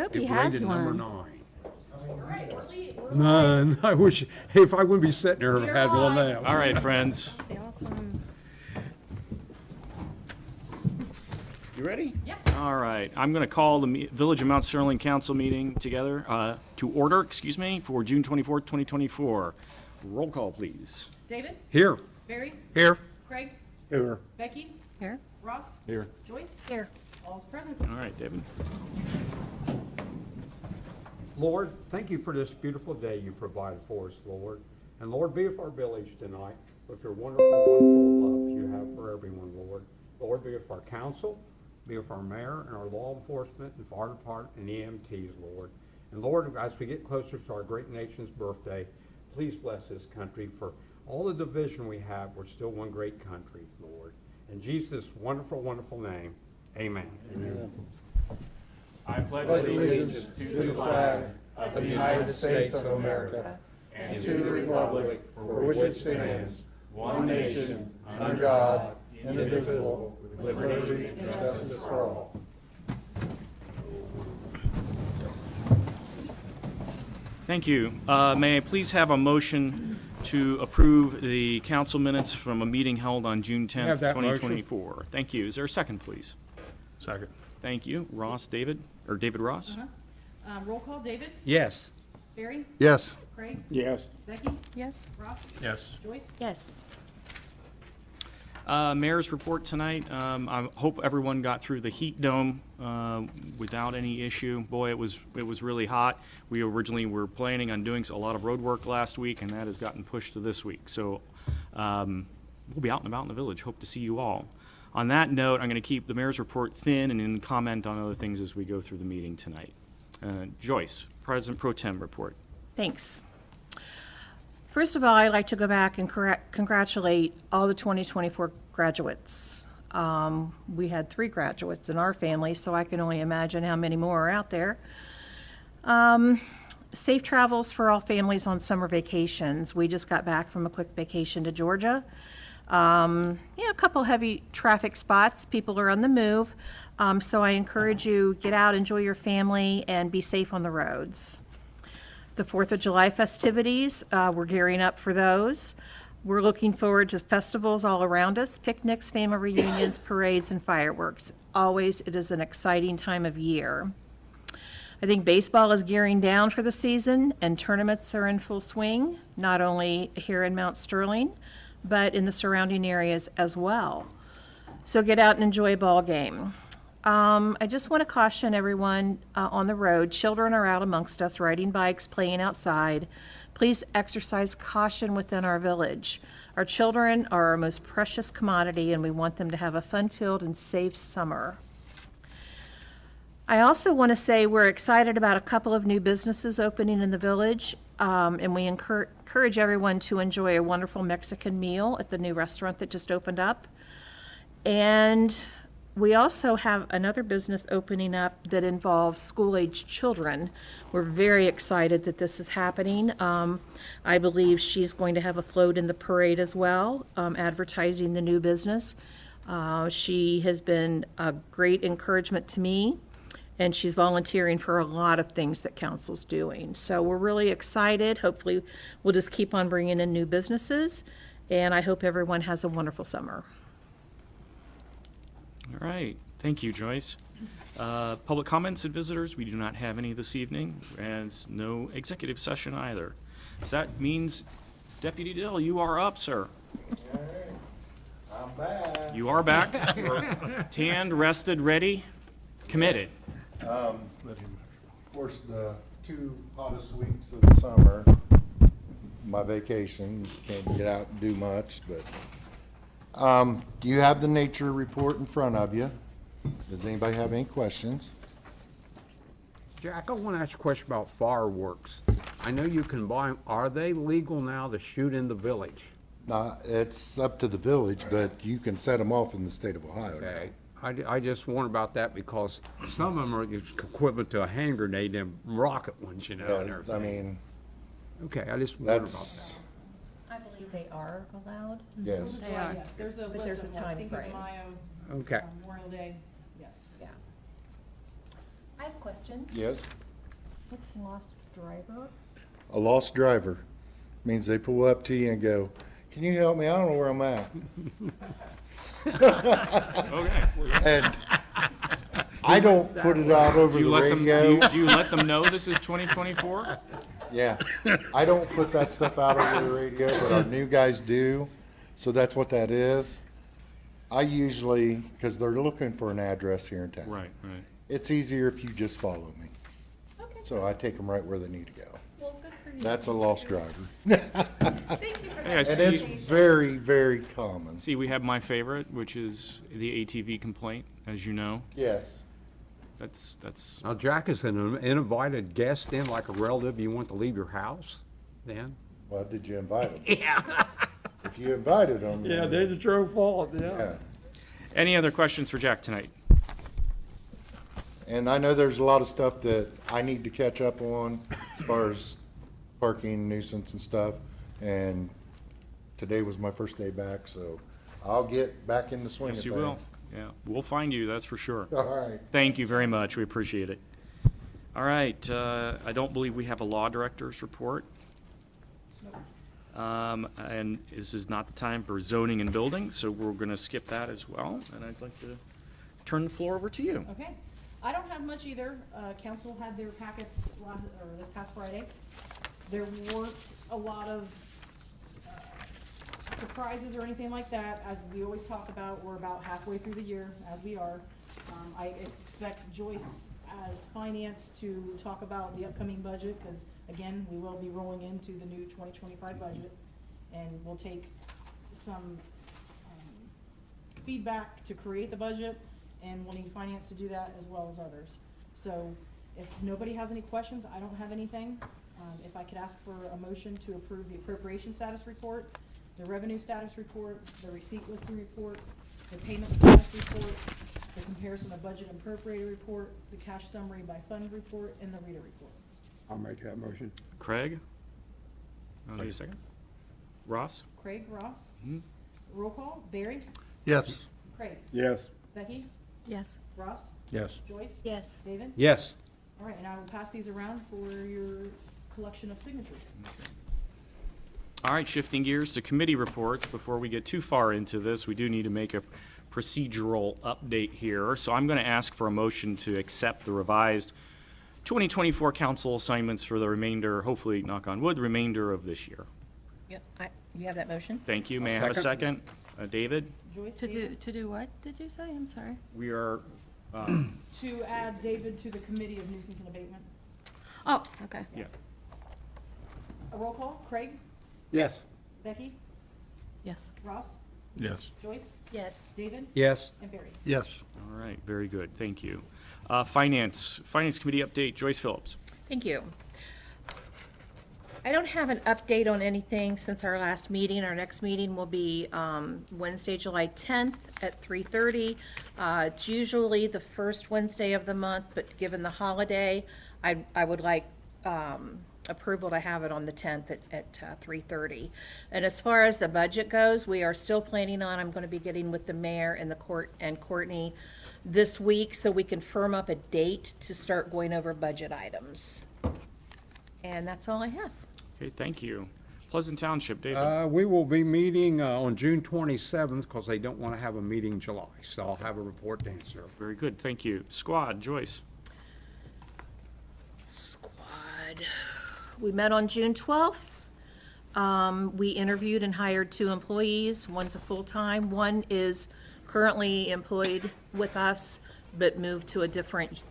hope he It has rated number one. 9. All right, we're None. I wish, if I wouldn't be sitting there, I'd have had one now. All right, friends. Awesome. You ready? Yep. All right. I'm going to call the Village of Mount Sterling Council meeting together, to order, excuse me, for June 24th, 2024. Roll call, please. David, Here. Barry, Here. Craig, Here. Becky, Here. Ross, Here. Joyce, Here. all's present. All right, David. Lord, thank you for this beautiful day you provided for us, Lord. And Lord, be with our village tonight with your wonderful, wonderful love you have for everyone, Lord. Lord, be with our council, be with our mayor and our law enforcement and fire department and EMTs, Lord. And Lord, as we get closer to our great nation's birthday, please bless this country for all the division we have. We're still one great country, Lord. In Jesus' wonderful, wonderful name, amen. I pledge allegiance to the flag of the United States of America and to the republic for which it stands, one nation, under God, indivisible, with liberty and justice for all. Thank you. May I please have a motion to approve the council minutes from a meeting held on June 10th, Have that motion. 2024? Thank you. Is there a second, please? Second. Thank you. David Ross? Roll call, David, Yes. Barry, Yes. Craig, Yes. Becky, Yes. Ross, Yes. Joyce. Yes. Mayor's report tonight. I hope everyone got through the heat dome without any issue. Boy, it was really hot. We originally were planning on doing a lot of road work last week, and that has gotten pushed to this week. So we'll be out and about in the village. Hope to see you all. On that note, I'm going to keep the mayor's report thin and then comment on other things as we go through the meeting tonight. Joyce, President Pro Tem report. Thanks. First of all, I'd like to go back and congratulate all the 2024 graduates. We had 3 graduates in our family, so I can only imagine how many more are out there. Safe travels for all families on summer vacations. We just got back from a quick vacation to Georgia. A couple heavy traffic spots. People are on the move. So I encourage you, get out, enjoy your family, and be safe on the roads. The 4th of July festivities, we're gearing up for those. We're looking forward to festivals all around us, picnics, family reunions, parades, and fireworks. Always, it is an exciting time of year. I think baseball is gearing down for the season, and tournaments are in full swing, not only here in Mount Sterling, but in the surrounding areas as well. So get out and enjoy a ball game. I just want to caution everyone on the road, children are out amongst us riding bikes, playing outside. Please exercise caution within our village. Our children are our most precious commodity, and we want them to have a fun-filled and safe summer. I also want to say we're excited about a couple of new businesses opening in the village, and we encourage everyone to enjoy a wonderful Mexican meal at the new restaurant that just opened up. And we also have another business opening up that involves school-aged children. We're very excited that this is happening. I believe she's going to have a float in the parade as well, advertising the new business. She has been a great encouragement to me, and she's volunteering for a lot of things that council's doing. So we're really excited. Hopefully, we'll just keep on bringing in new businesses, and I hope everyone has a wonderful summer. All right. Thank you, Joyce. Public comments and visitors, we do not have any this evening, and no executive session either. So that means, Deputy Dill, you are up, sir. I'm back. You are back. Tanned, rested, ready, committed. Of course, the 2 hottest weeks of the summer, my vacation, can't get out and do much, but you have the nature report in front of you. Does anybody have any questions? Jack, I want to ask you a question about fireworks. I know you can buy them. Are they legal now to shoot in the village? It's up to the village, but you can set them off in the state of Ohio now. Okay. I just wonder about that because some of them are equivalent to a hand grenade, them rocket ones, and everything. I mean, Okay, I just wondered about that's, that. I believe they are allowed. yes. They are. Yes, there's a But there's list a of them, time Cinco de frame. Mayo, Okay. Memorial Day, yes. Yeah. I have a question. Yes? What's lost driver? A lost driver means they pull up to you and go, "Can you help me? I don't know where I'm at." Okay. And I don't put it out over Do you the let them, radio. do you let them know this is 2024? Yeah, I don't put that stuff out over the radio, but our new guys do, so that's what that is. I usually, because they're looking for an address here in town. Right, right. It's easier if you just follow me, Okay, so I take them right where they need to go. well, good for you. That's a lost driver. Thank you for Hey, I that. And it's see, very, very common. see, we have my favorite, which is the ATV complaint, as you know. Yes. That's, Now, Jack is an uninvited guest then, like a relative you want to leave your house then? Well, did you invite them? Yeah. If you invited them. it's your fault, Yeah. any other questions for Jack tonight? And I know there's a lot of stuff that I need to catch up on as far as parking nuisance and stuff. And today was my first day back, so I'll get back in the swing of Yes, things. you will. Yeah, we'll find you, that's for sure. All right. Thank you very much, we appreciate it. All right, I don't believe we have a law director's report. And this is not the time for zoning and building, so we're gonna skip that as well. And I'd like to turn the floor over to you. Okay. I don't have much either. Council had their packets this past Friday. There weren't a lot of surprises or anything like that. As we always talk about, we're about halfway through the year, as we are. I expect Joyce as finance to talk about the upcoming budget, because again, we will be rolling into the new 2025 budget. And we'll take some feedback to create the budget, and we'll need finance to do that as well as others. So if nobody has any questions, I don't have anything. If I could ask for a motion to approve the appropriation status report, the revenue status report, the receipt listing report, the payment status report, the comparison of budget and appropriated report, the cash summary by fund report, and the reader report. I'll make that motion. Craig? I'll need a second. Ross? Craig, Ross? Mhm. Roll call, Barry? Yes. Craig? Yes. Becky? Yes. Ross? Yes. Joyce? Yes. David? Yes. All right, and I will pass these around for your collection of signatures. All right, shifting gears to committee reports. Before we get too far into this, we do need to make a procedural update here. So I'm going to ask for a motion to accept the revised 2024 council assignments for the remainder, hopefully, knock on wood, the remainder of this year. Yep, you have that motion? Thank you. May I have a second? David? Joyce, To David? do what, did you say? I'm sorry. We are, To add David to the committee of nuisance and abatement. Oh, okay. yeah. A roll call, Craig? Yes. Becky? Yes. Ross? Yes. Joyce? Yes. David? Yes. And Barry? Yes. All right, very good. Thank you. Finance Committee update, Joyce Phillips. Thank you. I don't have an update on anything since our last meeting. Our next meeting will be Wednesday, July 10th at 3:30. It's usually the first Wednesday of the month, but given the holiday, I would like approval to have it on the 10th at 3:30. And as far as the budget goes, we are still planning on, I'm going to be getting with the mayor and the court and Courtney this week so we can firm up a date to start going over budget items. And that's all I have. Okay, thank you. Pleasant Township, David. We will be meeting on June 27th because they don't want to have a meeting in July, so I'll have a report to answer. Very good, thank you. Squad, Joyce. Squad. We met on June 12th. We interviewed and hired 2 employees. One's a full-time, one is currently employed with us, but moved to a different,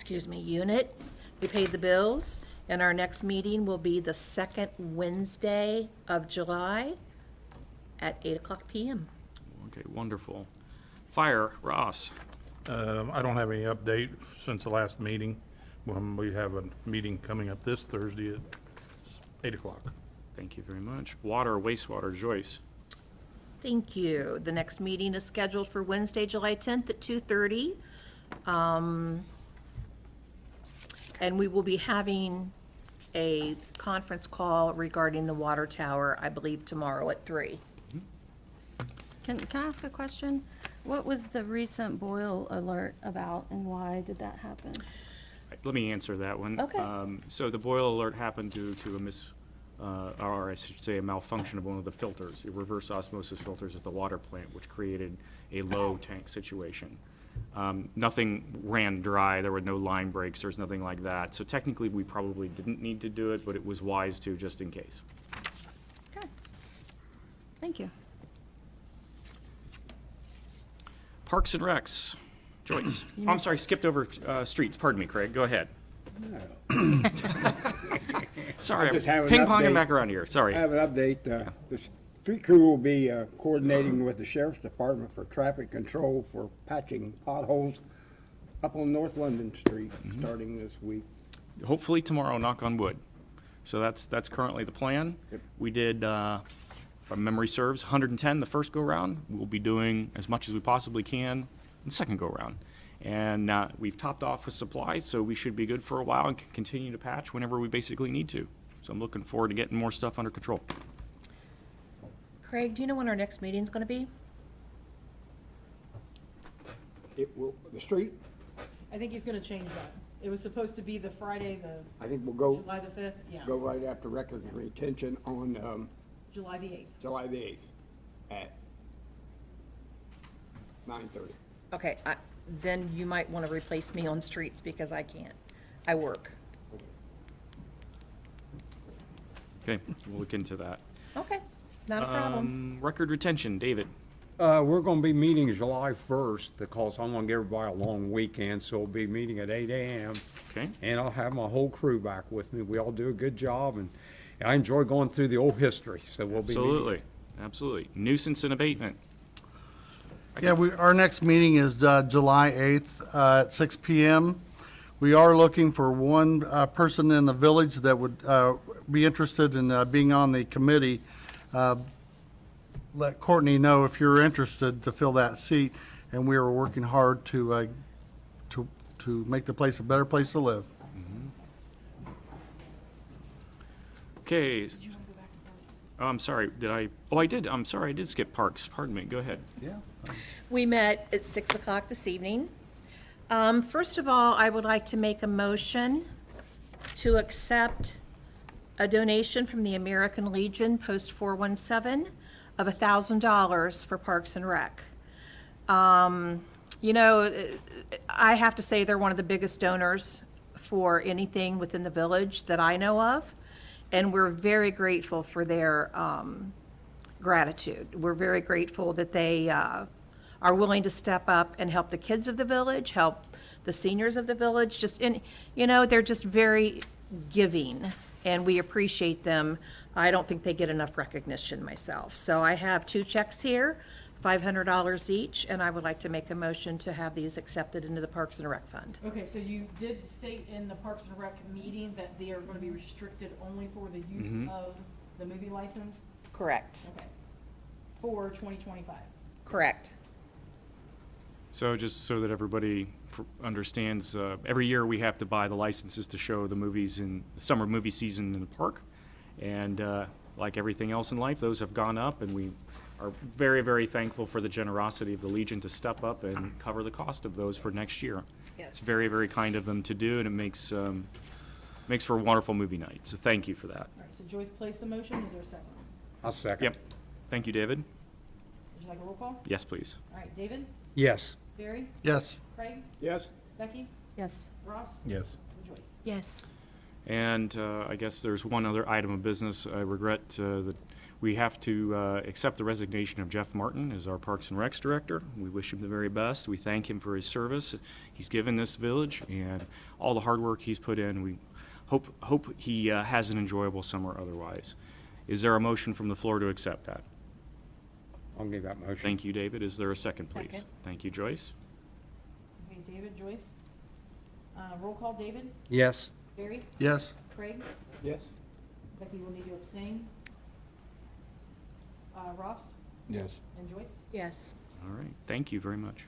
unit. We paid the bills, and our next meeting will be the second Wednesday of July at 8:00 PM. Okay, wonderful. Fire, Ross. I don't have any update since the last meeting. We have a meeting coming up this Thursday at 8 o'clock. Thank you very much. Water, wastewater, Joyce. Thank you. The next meeting is scheduled for Wednesday, July 10th at 2:30. And we will be having a conference call regarding the water tower, I believe, tomorrow at 3. Can I ask a question? What was the recent boil alert about and why did that happen? Let me answer that one. Okay. So the boil alert happened due to or I should say a malfunction of one of the filters, the reverse osmosis filters at the water plant, which created a low tank situation. Nothing ran dry, there were no line breaks, there's nothing like that. So technically, we probably didn't need to do it, but it was wise to just in case. Okay. Thank you. Parks and Recs, Joyce. You Oh, I'm sorry, missed- skipped over streets, pardon me, Craig, go ahead. Sorry, I just have an ping ponging update. back around here, sorry. I have an update. The street crew will be coordinating with the sheriff's department for traffic control for patching potholes up on North London Street, starting this week. Hopefully tomorrow, knock on wood. So that's currently the plan. Yep. We did, if my memory serves, 110 the first go-round. We'll be doing as much as we possibly can the second go-round. And we've topped off with supplies, so we should be good for a while and can continue to patch whenever we basically need to. So I'm looking forward to getting more stuff under control. Craig, do you know when our next meeting's gonna be? The street, I think he's gonna change that. It was supposed to be the Friday, I think we'll go, July the 5th, yeah, go right after record and retention on July the 8th. July the 8th at 9:30. Okay, then you might wanna replace me on streets because I can't. I work. Okay, we'll look into that. Okay, not a problem. Record retention, David. We're gonna be meeting July 1st, because I wanna give everybody a long weekend, so we'll be meeting at 8 a.m. Okay, And I'll have my whole crew back with me. We all do a good job, and I enjoy going through the old history, so we'll be meeting. absolutely, absolutely. Nuisance and abatement. Yeah, our next meeting is July 8th at 6 PM. We are looking for one person in the village that would be interested in being on the committee. Let Courtney know if you're interested to fill that seat, and we are working hard to make the place a better place to live. Okay. Oh, I'm sorry, I did, I'm sorry, I did skip parks, pardon me, go ahead. Yeah. We met at 6 o'clock this evening. First of all, I would like to make a motion to accept a donation from the American Legion, Post 417, of $1,000 for Parks and Rec. You know, I have to say they're one of the biggest donors for anything within the village that I know of, and we're very grateful for their gratitude. We're very grateful that they are willing to step up and help the kids of the village, help the seniors of the village, they're just very giving, and we appreciate them. I don't think they get enough recognition myself. So I have 2 checks here, $500 each, and I would like to make a motion to have these accepted into the Parks and Rec Fund. Okay, so you did state in the Parks and Rec meeting that they are gonna be restricted only for the use of the movie license? Correct. Okay. For 2025. Correct. So just so that everybody understands, every year we have to buy the licenses to show the movies in the summer movie season in the park. And like everything else in life, those have gone up, and we are very, very thankful for the generosity of the Legion to step up and cover the cost of those for next year. It's Yes. very, very kind of them to do, and it makes for a wonderful movie night. So thank you for that. All right, so Joyce placed the motion, is there a second? I'll second. Yep. Thank you, David. Would you like a roll call? Yes, please. All right, David, Yes. Barry, Yes. Craig, Yes? Becky, Yes. Ross, Yes. and Joyce. Yes. And I guess there's one other item of business. I regret that we have to accept the resignation of Jeff Martin as our Parks and Recs Director. We wish him the very best. We thank him for his service he's given this village and all the hard work he's put in. We hope he has an enjoyable summer otherwise. Is there a motion from the floor to accept that? I'll give that motion. Thank you, David. Is there a second, please? Second. Thank you, Joyce. Okay, David, Joyce. Roll call, David, Yes. Barry, Yes. Craig, Yes? Becky will need to abstain. Ross Yes. and Joyce. Yes. All right. Thank you very much.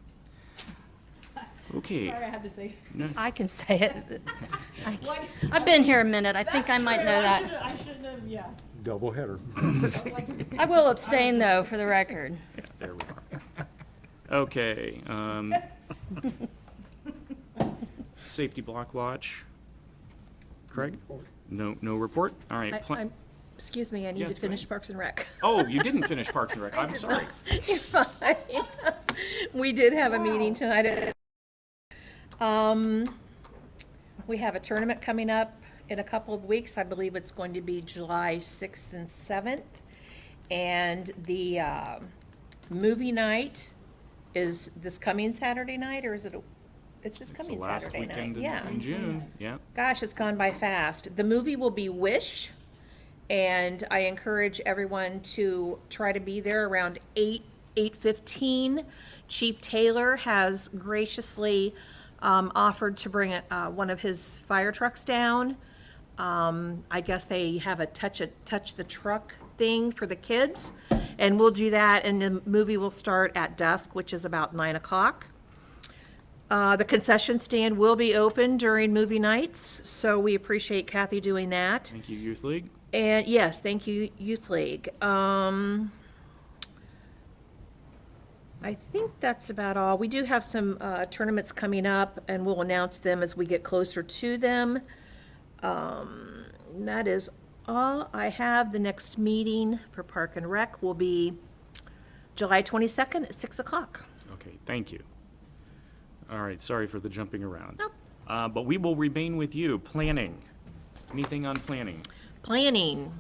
Okay. Sorry, I had to say. I can say it. What? I've been here a minute. I think I That's might true, know that. I shouldn't have, yeah. Double header. I was like, I will abstain, though, for the record. Yeah, there we are. Okay, Safety Block Watch. Craig? No report? All right. Excuse me, I need Yes, to go finish ahead. Parks and Rec. Oh, you didn't finish Parks and Rec. I'm sorry. You're fine. We did have a meeting tonight. We have a tournament coming up in a couple of weeks. I believe it's going to be July 6th and 7th. And the movie night is this coming Saturday night, or is it, it's this It's the coming last Saturday night? weekend Yeah. in June. Yeah. Gosh, it's gone by fast. The movie will be Wish, and I encourage everyone to try to be there around 8:15. Chief Taylor has graciously offered to bring one of his fire trucks down. I guess they have a touch the truck thing for the kids, and we'll do that, and the movie will start at dusk, which is about 9 o'clock. The concession stand will be open during movie nights, so we appreciate Kathy doing that. Thank you, Youth League. And yes, thank you, Youth League. I think that's about all. We do have some tournaments coming up, and we'll announce them as we get closer to them. That is all I have. The next meeting for Park and Rec will be July 22nd at 6 o'clock. Okay, thank you. All right, sorry for the jumping around. Nope. But we will remain with you. Planning. Anything on planning? Planning.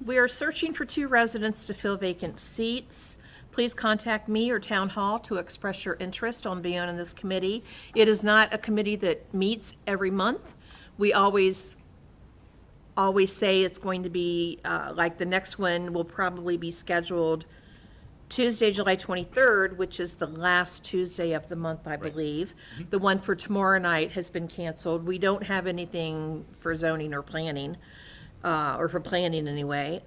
We are searching for 2 residents to fill vacant seats. Please contact me or Town Hall to express your interest on being on this committee. It is not a committee that meets every month. We always say it's going to be, like the next one will probably be scheduled Tuesday, July 23rd, which is the last Tuesday of the month, I believe. The one for tomorrow night has been canceled. We don't have anything for zoning or planning, or for planning anyway.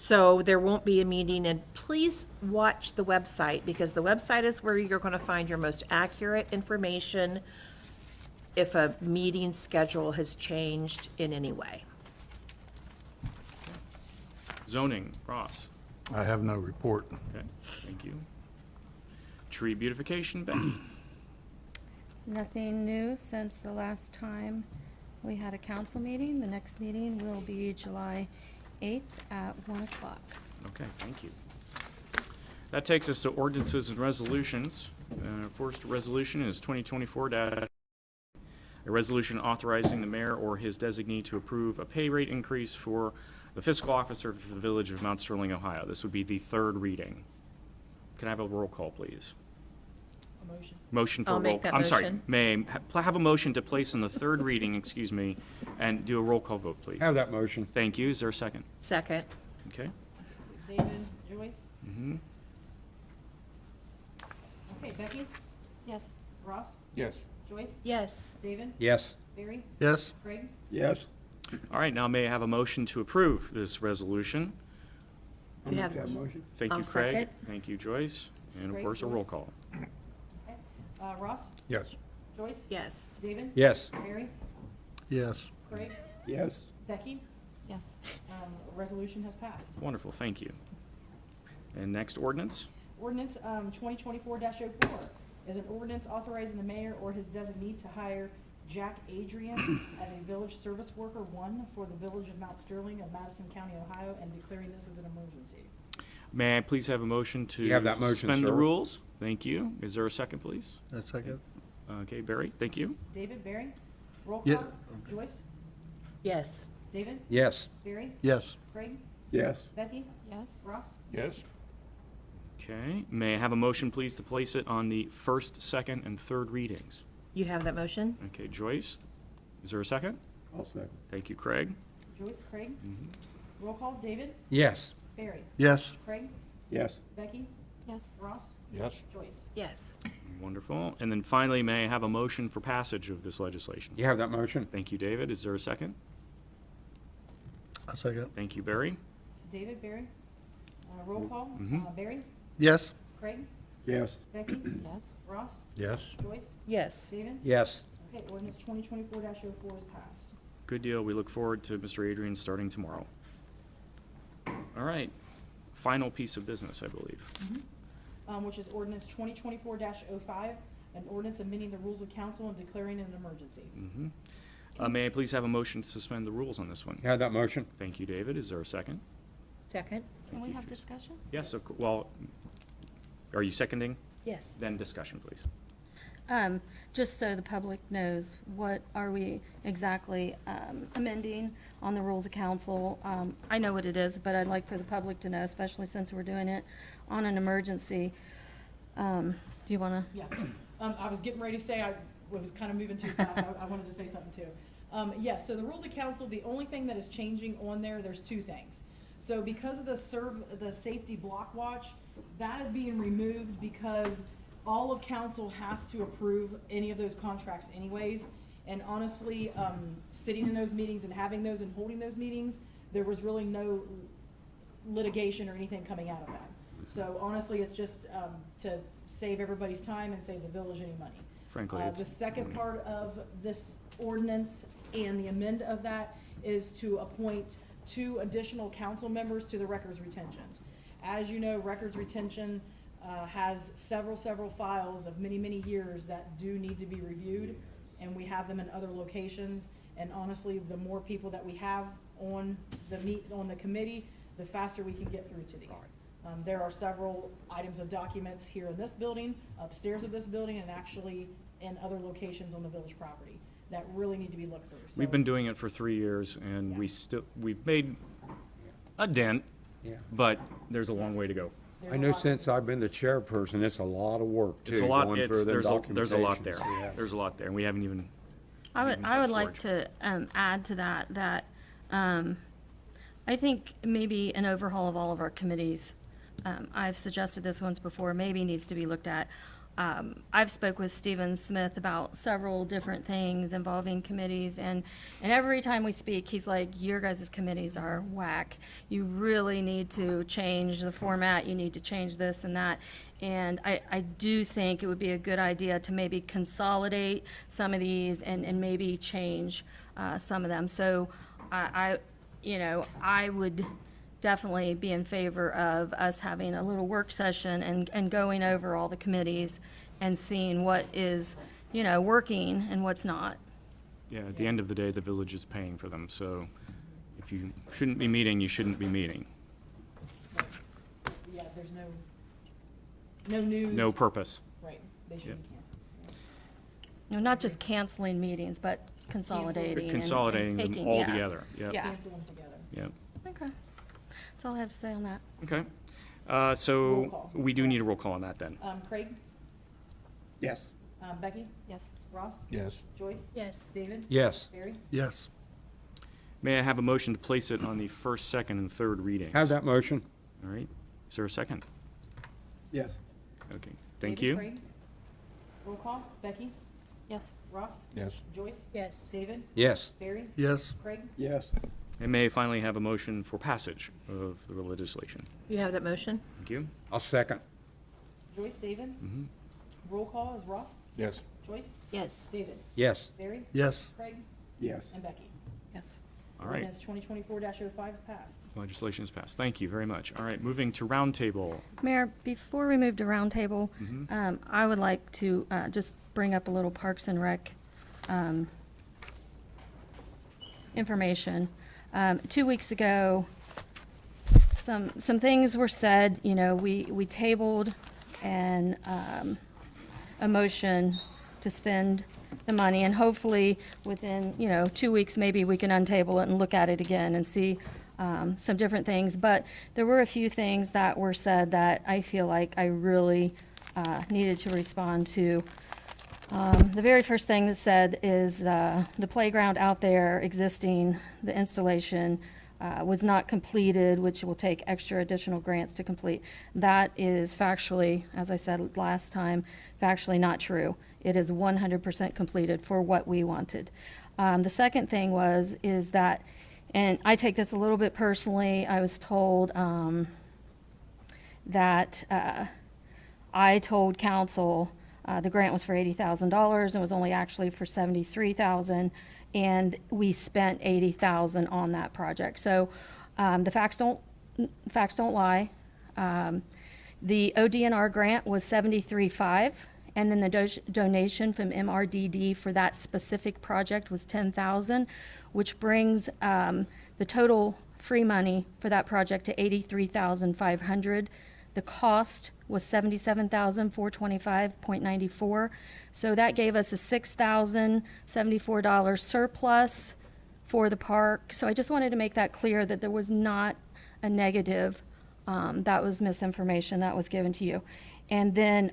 So there won't be a meeting, and please watch the website, because the website is where you're going to find your most accurate information if a meeting schedule has changed in any way. Zoning, Ross. I have no report. Okay, thank you. Tree beautification, Becky. Nothing new since the last time we had a council meeting. The next meeting will be July 8th at 1 o'clock. Okay, thank you. That takes us to ordinances and resolutions. First resolution is 2024 a resolution authorizing the mayor or his designee to approve a pay rate increase for the fiscal officer for the village of Mount Sterling, Ohio. This would be the 3rd reading. Can I have a roll call, please? A motion. Motion for I'll roll. make that I'm sorry, motion. may I have a motion to place on the 3rd reading, excuse me, and do a roll call vote, please? Have that motion. Thank you. Is there a second? Second. Okay. So David, Joyce? Mm-hmm. Okay, Becky? Yes. Ross? Yes. Joyce? Yes. David? Yes. Barry? Yes? Craig? Yes. All right, now may I have a motion to approve this resolution? I'll We make have- that motion. Thank you, I'll Craig. second. Thank you, Joyce. And of Craig, course, a roll Joyce. call. Okay. Ross? Yes. Joyce? Yes. David? Yes. Barry? Yes. Craig? Yes. Becky? Yes. Resolution has passed. Wonderful, thank you. And next ordinance? Ordinance 2024-04 is an ordinance authorizing the mayor or his designee to hire Jack Adrian as a village service worker 1 for the village of Mount Sterling of Madison County, Ohio, and declaring this as an emergency. May I please have a motion to You have that motion, suspend the sir. rules? Thank you. Is there a second, please? That second? Okay, Barry, thank you. David, Barry? Roll Yeah. call? Joyce? Yes. David? Yes. Barry? Yes. Craig? Yes. Becky? Yes. Ross? Yes. Okay, may I have a motion, please, to place it on the 1st, 2nd, and 3rd readings? You have that motion? Okay, Joyce, is there a second? I'll second. Thank you, Craig. Joyce? Craig? Mm-hmm. Roll call? David? Yes. Barry? Yes. Craig? Yes. Becky? Yes. Ross? Yes. Joyce? Yes. Wonderful. And then finally, may I have a motion for passage of this legislation? You have that motion. Thank you, David. Is there a second? A second. Thank you, Barry. David? Barry? Roll call? Mhm. Barry? Yes. Craig? Yes. Becky? Yes. Ross? Yes. Joyce? Yes. David? Yes. Okay, ordinance 2024-04 is passed. Good deal. We look forward to Mr. Adrian starting tomorrow. All right. Final piece of business, I believe. Which is ordinance 2024-05, an ordinance amending the rules of council and declaring an emergency. May I please have a motion to suspend the rules on this one? Have that motion? Thank you, David. Is there a second? Second? Can we have discussion? Yes, well, are you seconding? Yes. Then discussion, please. Just so the public knows, what are we exactly amending on the rules of council? I know what it is, but I'd like for the public to know, especially since we're doing it on an emergency. Do you want to? Yeah, I was getting ready to say, I was kind of moving too fast, I wanted to say something too. Yes, so the rules of council, the only thing that is changing on there, there's two things. So because of the safety block watch, that is being removed because all of council has to approve any of those contracts anyways. And honestly, sitting in those meetings and having those and holding those meetings, there was really no litigation or anything coming out of that. So honestly, it's just to save everybody's time and save the village any money. Frankly, it's. The second part of this ordinance and the amend of that is to appoint 2 additional council members to the records retentions. As you know, records retention has several files of many years that do need to be reviewed, and we have them in other locations. And honestly, the more people that we have on the committee, the faster we can get through to these. There are several items of documents here in this building, upstairs of this building, and actually in other locations on the village property that really need to be looked through. So- We've been doing it for 3 years, and we've made a dent, Yeah. but there's a long way to go. there's I a know lot- since I've been the chairperson, it's a lot of work too. It's a lot, going through them there's a lot there. documentations, yes. There's a lot there, and we haven't even. I would touched like storage. to add to that I think maybe an overhaul of all of our committees. I've suggested this once before, maybe needs to be looked at. I've spoke with Stephen Smith about several different things involving committees, and every time we speak, he's like, your guys' committees are whack. You really need to change the format, you need to change this and that. And I do think it would be a good idea to maybe consolidate some of these and maybe change some of them. So I would definitely be in favor of us having a little work session and going over all the committees and seeing what is, working and what's not. Yeah, at the end of the day, the village is paying for them, so if you shouldn't be meeting, you shouldn't be meeting. Yeah, there's no news. No purpose. Right, they should be canceled. No, not just canceling meetings, but consolidating and Consolidating them taking- all yeah. together, yep, Yeah. Cancel them together. yep. Okay. That's all I have to say on that. Okay. Roll So call. we do need a roll call on that then. Craig, Yes. Becky, Yes. Ross, Yes. Joyce, Yes. David, Yes. Barry. Yes. May I have a motion to place it on the first, second, and third readings? Have that motion? All right. Is there a second? Yes. Okay, thank David, you. Craig. Roll call, Becky, Yes. Ross, Yes. Joyce, Yes. David, Yes. Barry, Yes. Craig. Yes. And may I finally have a motion for passage of the legislation? You have that motion? Thank you. I'll second. Joyce, David. Mm-hmm. Roll call is Ross, Yes. Joyce, Yes. David, Yes. Barry, Yes. Craig, Yes. and Becky. Yes. All right. Ordinance 2024-05 is passed. Legislation is passed. Thank you very much. All right, moving to roundtable. Mayor, before we move to roundtable, Mm-hmm. I would like to just bring up a little Parks and Rec information. 2 weeks ago, some things were said, we tabled a motion to spend the money, and hopefully within, 2 weeks, maybe we can untable it and look at it again and see some different things. But there were a few things that were said that I feel like I really needed to respond to. The very first thing that's said is the playground out there existing, the installation was not completed, which will take extra additional grants to complete. That is factually, as I said last time, factually not true. It is 100% completed for what we wanted. The second thing is that, and I take this a little bit personally, I was told that I told council the grant was for $80,000 and was only actually for $73,000, and we spent $80,000 on that project. So the facts don't lie. The ODNR grant was $73,500, And then the donation from MRDD for that specific project was $10,000, which brings the total free money for that project to $83,500. The cost was $77,425.94. So that gave us a $6,074 surplus for the park. So I just wanted to make that clear that there was not a negative. That was misinformation that was given to you. And then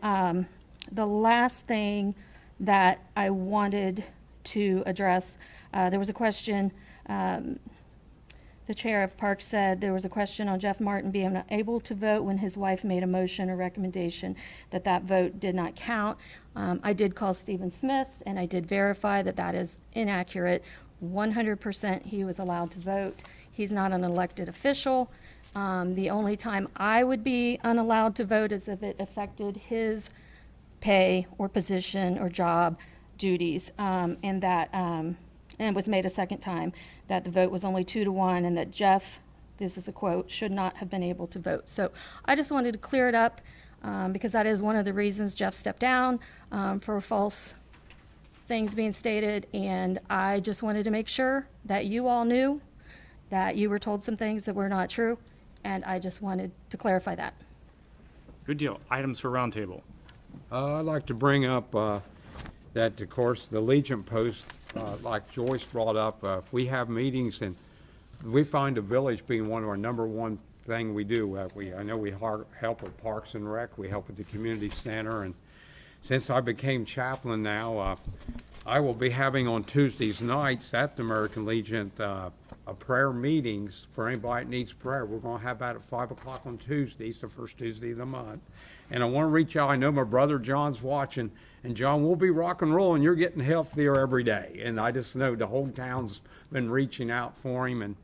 the last thing that I wanted to address, there was a question, the chair of Parks said there was a question on Jeff Martin being able to vote when his wife made a motion or recommendation that that vote did not count. I did call Stephen Smith, and I did verify that that is inaccurate. 100% he was allowed to vote. He's not an elected official. The only time I would be unallowed to vote is if it affected his pay or position or job duties, and it was made a second time, that the vote was only 2-1, and that Jeff, this is a quote, should not have been able to vote. So I just wanted to clear it up, because that is one of the reasons Jeff stepped down, for false things being stated, and I just wanted to make sure that you all knew that you were told some things that were not true, and I just wanted to clarify that. Good deal. Items for roundtable. I'd like to bring up that, of course, the Legion Post, like Joyce brought up, if we have meetings and we find the village being one of our number one thing we do. I know we help with Parks and Rec, we help with the community center, and since I became chaplain now, I will be having on Tuesdays nights at the American Legion a prayer meetings for anybody that needs prayer. We're going to have that at 5 o'clock on Tuesdays, the first Tuesday of the month. And I want to reach out. I know my brother John's watching, and John, we'll be rock and rolling. You're getting healthier every day. And I just know the whole town's been reaching out for him,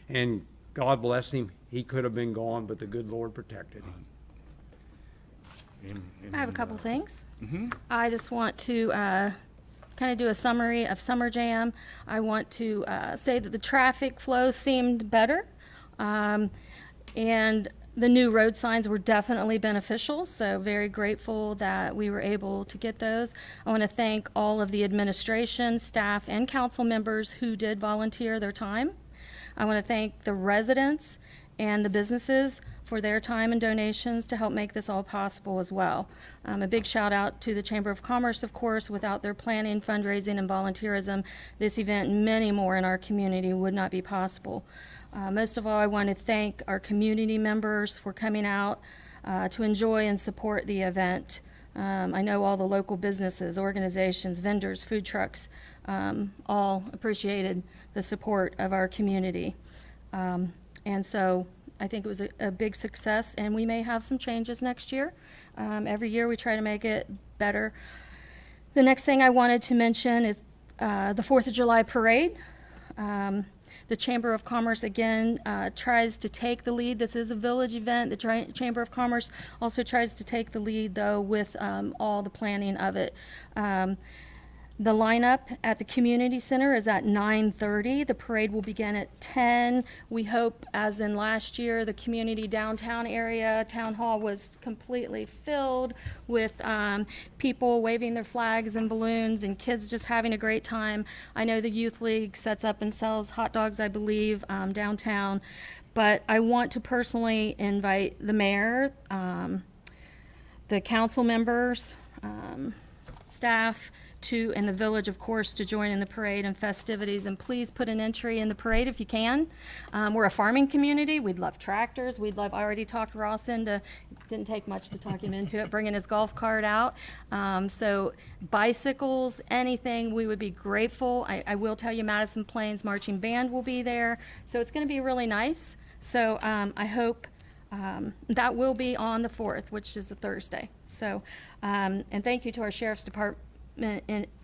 and God bless him. He could have been gone, but the good Lord protected him. I have a couple things. I just want to kind of do a summary of Summer Jam. I want to say that the traffic flow seemed better, and the new road signs were definitely beneficial, so very grateful that we were able to get those. I want to thank all of the administration, staff, and council members who did volunteer their time. I want to thank the residents and the businesses for their time and donations to help make this all possible as well. A big shout out to the Chamber of Commerce, of course. Without their planning, fundraising, and volunteerism, this event and many more in our community would not be possible. Most of all, I want to thank our community members for coming out to enjoy and support the event. I know all the local businesses, organizations, vendors, food trucks, all appreciated the support of our community. And so I think it was a big success, and we may have some changes next year. Every year we try to make it better. The next thing I wanted to mention is the 4th of July parade. The Chamber of Commerce, again, tries to take the lead. This is a village event. The Chamber of Commerce also tries to take the lead, though, with all the planning of it. The lineup at the community center is at 9:30. The parade will begin at 10. We hope, as in last year, the community downtown area, town hall was completely filled with people waving their flags and balloons and kids just having a great time. I know the Youth League sets up and sells hot dogs, I believe, downtown. But I want to personally invite the mayor, the council members, staff, and the village, of course, to join in the parade and festivities. And please put an entry in the parade if you can. We're a farming community. We'd love tractors. I already talked Ross into, it didn't take much to talk him into it, bringing his golf cart out. So bicycles, anything, we would be grateful. I will tell you, Madison Plains Marching Band will be there. So it's going to be really nice. So I hope that will be on the 4th, which is a Thursday. So, and thank you to our Sheriff's Department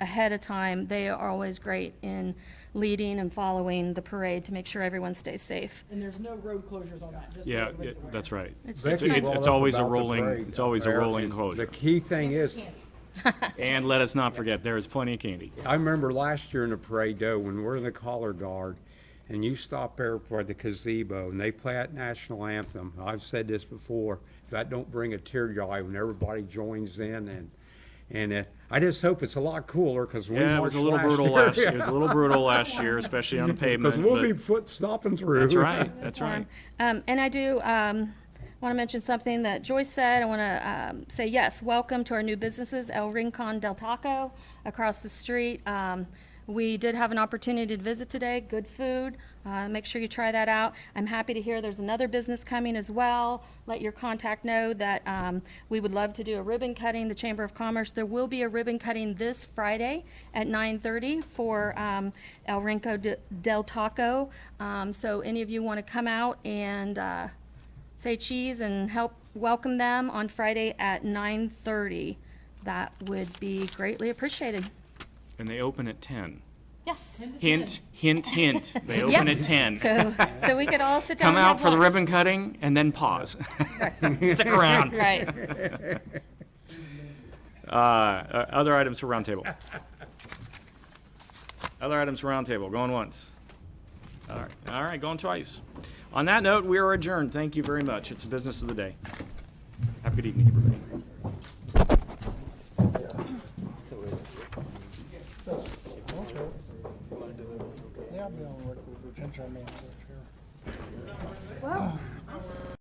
ahead of time. They are always great in leading and following the parade to make sure everyone stays safe. And there's no road closures on that, just so Yeah, everybody's aware. that's right. It's Becky just brought kind of- It's up always a about the rolling- parade it's always a there, rolling and closure. The key thing is, And let us not forget, there is plenty of candy. I remember last year in the parade, though, when we're in the color guard, and you stop there by the gazebo, and they play that national anthem. I've said this before, if that don't bring a tear to your eye when everybody joins in, And I just hope it's a lot cooler because we Yeah, it was marched a little last brutal year. last, it was a little brutal last year, especially on the pavement. Because we'll be but foot stomping through. That's right, that's right. And I do want to mention something that Joyce said. I want to say, yes, welcome to our new businesses, El Rincon del Taco across the street. We did have an opportunity to visit today, good food. Make sure you try that out. I'm happy to hear there's another business coming as well. Let your contact know that we would love to do a ribbon cutting, the Chamber of Commerce. There will be a ribbon cutting this Friday at 9:30 for El Rincon del Taco. So any of you want to come out and say cheese and help welcome them on Friday at 9:30, that would be greatly appreciated. And they open at 10. Yes. Hint, hint, hint. They open Yep. at 10. So we could all sit down Come and out have for the lunch. ribbon cutting and then pause. Stick around. Right. Other items for roundtable. Other items for roundtable. Going once. All right, going twice. On that note, we are adjourned. Thank you very much. It's the business of the day. Have a good evening, everybody. Yeah, I'll be on record with detention, I mean,